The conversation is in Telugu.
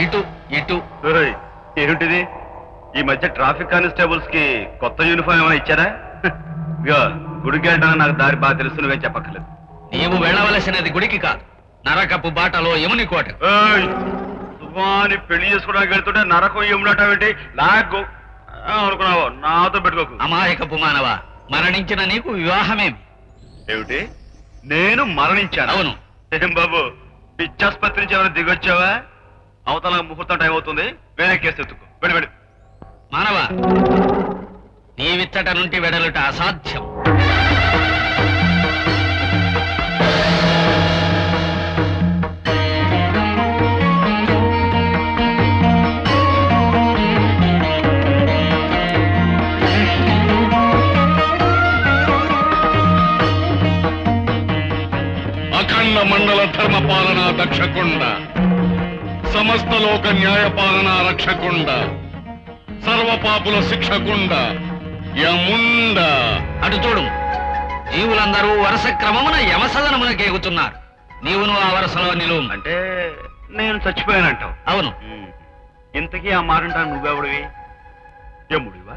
ఇటు ఇటు. ఏమిటిది? ఈ మధ్య ట్రాఫిక్ కానిస్టేబుల్స్ కి కొత్త యూనిఫామ్ ఏమైనా ఇచ్చారా? ఇగో గుడికి వెళ్ళడానికి నాకు దారి బాగా తెలుసు, నువ్వేం చెప్పక్కర్లేదు. నీవు వెళ్ళవలసినది గుడికి కాదు, నరకపు బాటలో యముని కోట. సుమాని పెళ్లి చేసుకోవడానికి వెళ్తుంటే నరకం యమునటేంటి? నాకు అనుకున్నావు, నాతో పెట్టుకోకు. అమాయకపు మానవ, మరణించిన నీకు వివాహమేమి? ఏమిటి? నేను మరణించాను? అవును. ఏం బాబు, పిచ్చాసుపత్రి నుంచి ఏమైనా దిగొచ్చావా? అవతల ముహూర్తం టైం అవుతుంది, వేరే కేసు ఎత్తుకో. వెళ్ళి వెళ్ళి. మానవ, నీవిచ్చట నుండి వెడలుట అసాధ్యం. అఖండ మండల ధర్మపాలన దక్షకుండ, సమస్త లోక న్యాయపాలన రక్షకుండ, సర్వపాపుల శిక్షకుండ యముండ. అటు చూడు, జీవులందరూ వరుస క్రమమున యమసదనమునకు ఎగుతున్నారు. నీవును ఆ వరుసలో నిలువు. అంటే నేను చచ్చిపోయానంటావు? అవును. ఇంతకీ ఆ మారంటా నువ్వెవడివి? యముడివా?